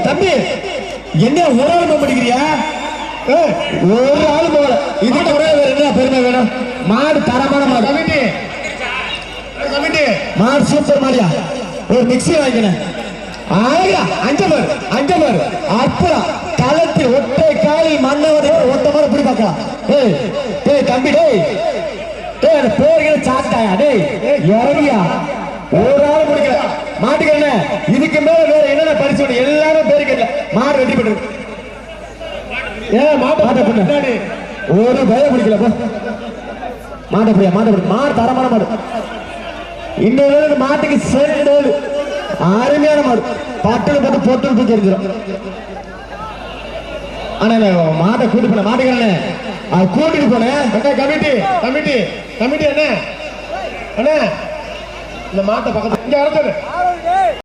தம்பி என்ன ஒரு ஆள் போக மாட்டேங்கிறியா? ஒரு ஆள் போகல. இதுக்கு ஒரே என்ன பெருமை வேணும்? மாடு தரமான மாடு. கமிட்டி கமிட்டி மாடு சூப்பர் மாடியா. ஒரு மிக்சி வாங்கினேன். அஞ்சவர் அற்புதம் களத்தி ஒற்றை காலில் மன்னவரை ஒத்த மாதிரி பிடி பார்க்கலாம். தம்பி பேர்கள் சாத்தாயா டேய் இறங்கியா ஒரு ஆள் முடிக்கல மாட்டுக்கல. இதுக்கு மேல வேற என்னென்ன பரிசு எல்லாரும் பேருக்கு மாடு வெற்றி பெற்று ஒரு பயம் பிடிக்கல. மாட்டப்படியா மாடு தரமான மாடு. இன்னொரு மாட்டுக்கு சேர்ந்து அருமையான மாடு. பட்டல் போட்டு பொட்டல் தூக்கி எரிஞ்சிடும். ஆனா மாட்டை கூட்டு போன மாட்டுக்கான கூட்டிட்டு போனேன். கமிட்டி கமிட்டி கமிட்டி அண்ணா இந்த மாட்டை பக்கத்துல இங்க